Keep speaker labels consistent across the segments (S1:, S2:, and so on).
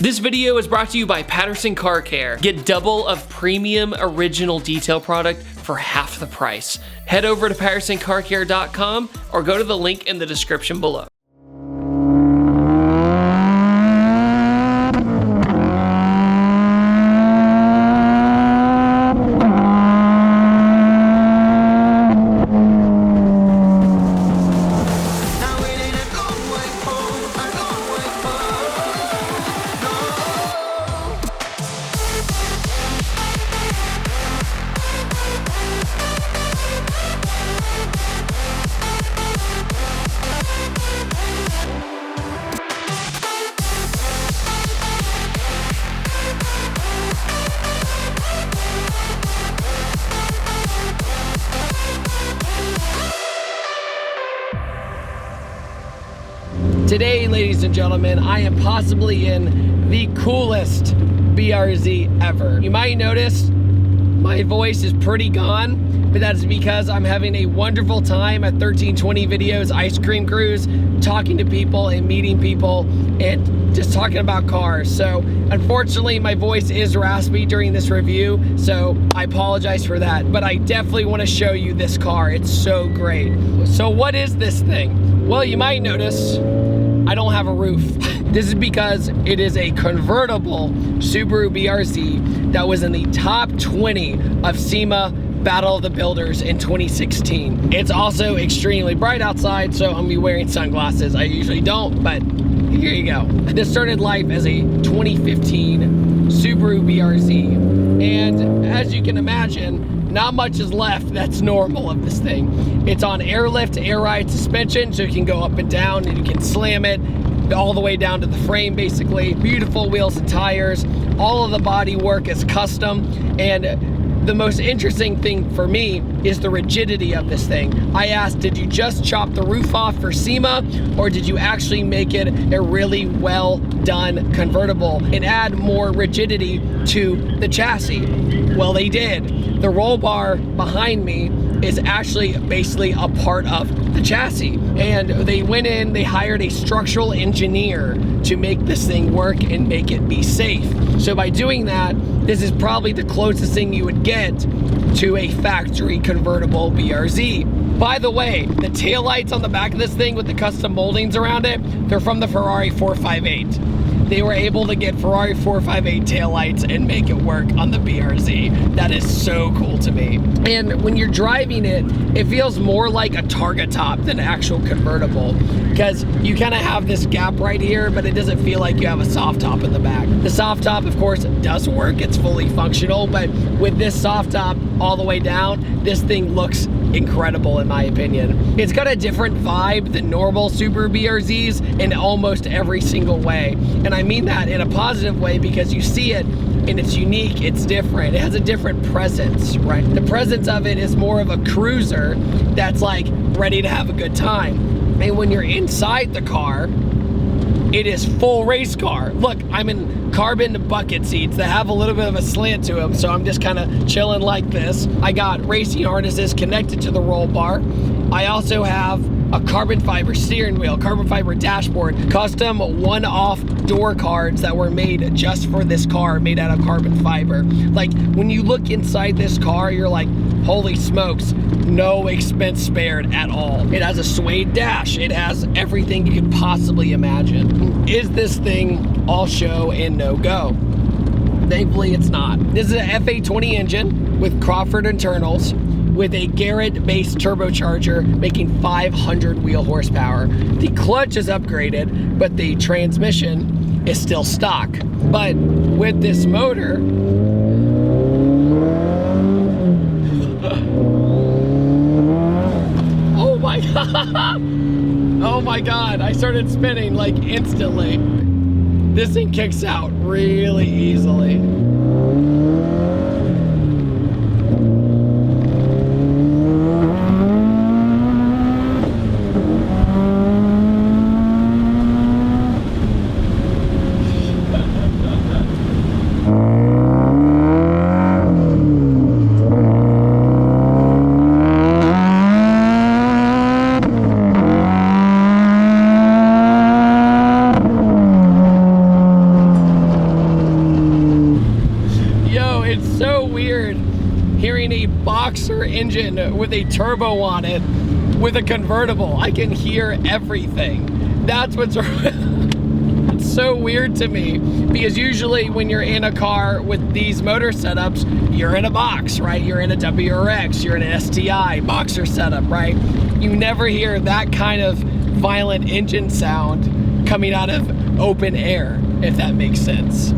S1: This video is brought to you by Patterson Car Care. Get double of premium original detail product for half the price. Head over to pattersoncarcare.com or go to the link in the description below. Today, ladies and gentlemen, I am possibly in the coolest BRZ ever. You might notice my voice is pretty gone, but that's because I'm having a wonderful time at 1320 Videos Ice Cream Cruise, talking to people and meeting people and just talking about cars. So unfortunately, my voice is raspy during this review, so I apologize for that, but I definitely want to show you this car. It's so great. So what is this thing? Well, you might notice I don't have a roof. This is because it is a convertible Subaru BRZ that was in the top 20 of SEMA Battle of the Builders in 2016. It's also extremely bright outside, so I'm gonna be wearing sunglasses. I usually don't, but here you go. This started life as a 2015 Subaru BRZ, and as you can imagine, not much is left that's normal of this thing. It's on airlift, air ride suspension, so you can go up and down and you can slam it all the way down to the frame basically. Beautiful wheels and tires. All of the body work is custom, and the most interesting thing for me is the rigidity of this thing. I asked, did you just chop the roof off for SEMA, or did you actually make it a really well done convertible and add more rigidity to the chassis? Well, they did. The roll bar behind me is actually basically a part of the chassis. And they went in, they hired a structural engineer to make this thing work and make it be safe. So by doing that, this is probably the closest thing you would get to a factory convertible BRZ. By the way, the taillights on the back of this thing with the custom moldings around it, they're from the Ferrari 458. They were able to get Ferrari 458 taillights and make it work on the BRZ. That is so cool to me. And when you're driving it, it feels more like a Targa top than an actual convertible, because you kind of have this gap right here, but it doesn't feel like you have a soft top in the back. The soft top, of course, does work. It's fully functional, but with this soft top all the way down, this thing looks incredible in my opinion. It's got a different vibe than normal Subaru BRZs in almost every single way. And I mean that in a positive way, because you see it and it's unique, it's different. It has a different presence, right? The presence of it is more of a cruiser that's like ready to have a good time. And when you're inside the car, it is full race car. Look, I'm in carbon bucket seats that have a little bit of a slant to them, so I'm just kind of chilling like this. I got racing harnesses connected to the roll bar. I also have a carbon fiber steering wheel, carbon fiber dashboard, custom one-off door cards that were made just for this car, made out of carbon fiber. Like, when you look inside this car, you're like, holy smokes, no expense spared at all. It has a suede dash. It has everything you could possibly imagine. Is this thing all show and no go? Thankfully, it's not. This is an F820 engine with Crawford internals, with a Garrett-based turbocharger making 500 wheel horsepower. The clutch is upgraded, but the transmission is still stock. But with this motor, oh my god, oh my god, I started spinning like instantly. This thing kicks out really easily. weird hearing a boxer engine with a turbo on it with a convertible. I can hear everything. That's what's it's so weird to me, because usually when you're in a car with these motor setups, you're in a box, right? You're in a WRX, you're in an STI boxer setup, right? You never hear that kind of violent engine sound coming out of open air, if that makes sense.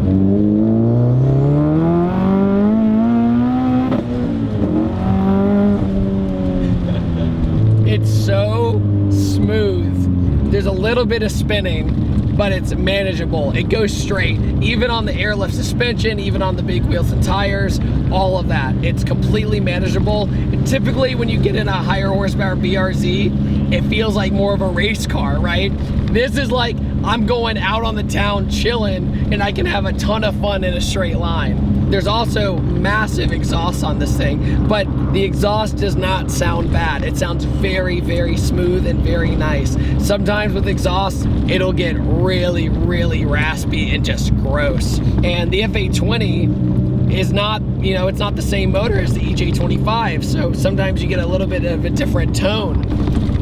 S1: It's so smooth. There's a little bit of spinning, but it's manageable. It goes straight, even on the airlift suspension, even on the big wheels and tires, all of that. It's completely manageable. And typically when you get in a higher horsepower BRZ, it feels like more of a race car, right? This is like, I'm going out on the town chilling and I can have a ton of fun in a straight line. There's also massive exhaust on this thing, but the exhaust does not sound bad. It sounds very, very smooth and very nice. Sometimes with exhaust, it'll get really, really raspy and just gross. And the F820 is not, you know, it's not the same motor as the EJ25, so sometimes you get a little bit of a different tone.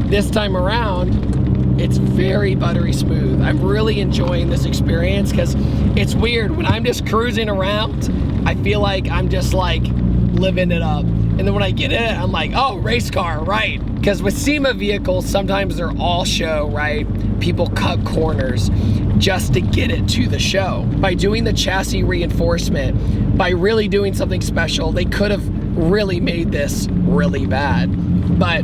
S1: This time around, it's very buttery smooth. I'm really enjoying this experience because it's weird. When I'm just cruising around, I feel like I'm just like living it up. And then when I get in it, I'm like, oh, race car, right? Because with SEMA vehicles, sometimes they're all show, right? People cut corners just to get it to the show. By doing the chassis reinforcement, by really doing something special, they could have really made this really bad. But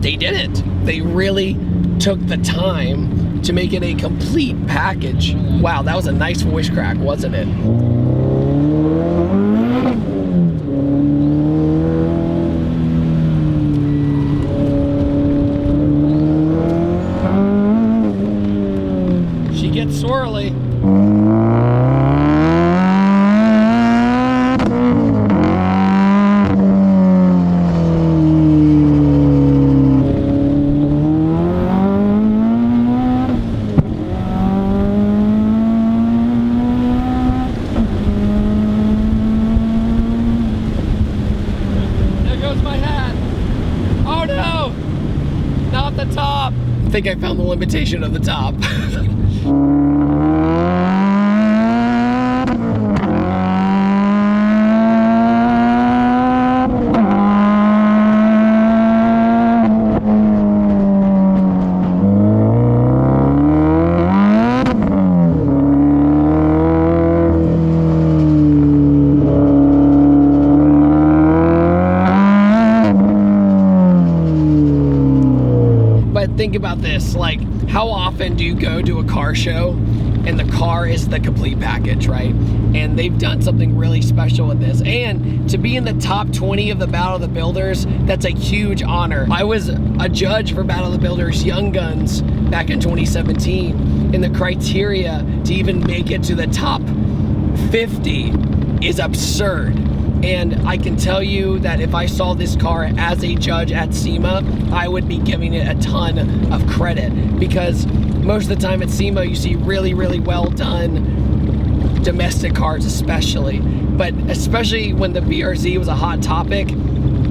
S1: they didn't. They really took the time to make it a complete package. Wow, that was a nice voice crack, wasn't it? She gets swirly. I think I found the limitation of the top. Think about this, like, how often do you go to a car show and the car is the complete package, right? And they've done something really special with this. And to be in the top 20 of the Battle of the Builders, that's a huge honor. I was a judge for Battle of the Builders Young Guns back in 2017, and the criteria to even make it to the top 50 is absurd. And I can tell you that if I saw this car as a judge at SEMA, I would be giving it a ton of credit, because most of the time at SEMA you see really, really well done domestic cars especially. But especially when the BRZ was a hot topic,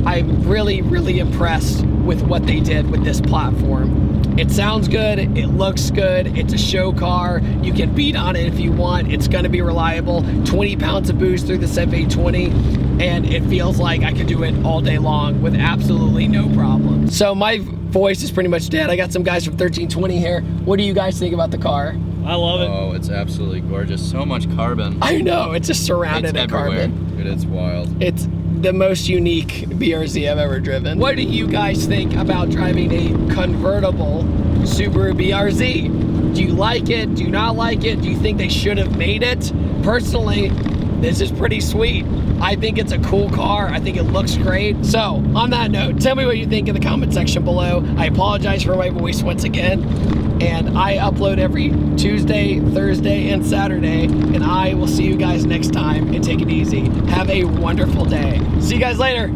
S1: I'm really, really impressed with what they did with this platform. It sounds good, it looks good, it's a show car, you can beat on it if you want, it's gonna be reliable, 20 pounds of boost through this F820, and it feels like I could do it all day long with absolutely no problem. So my voice is pretty much dead. I got some guys from 1320 here. What do you guys think about the car?
S2: I love it.
S3: Oh, it's absolutely gorgeous. So much carbon.
S1: I know, it's just surrounded in carbon.
S3: Dude, it's wild.
S1: It's the most unique BRZ I've ever driven. What do you guys think about driving a convertible Subaru BRZ? Do you like it? Do you not like it? Do you think they should have made it? Personally, this is pretty sweet. I think it's a cool car. I think it looks great. So, on that note, tell me what you think in the comment section below. I apologize for my voice once again. And I upload every Tuesday, Thursday, and Saturday. And I will see you guys next time, and take it easy. Have a wonderful day. See you guys later.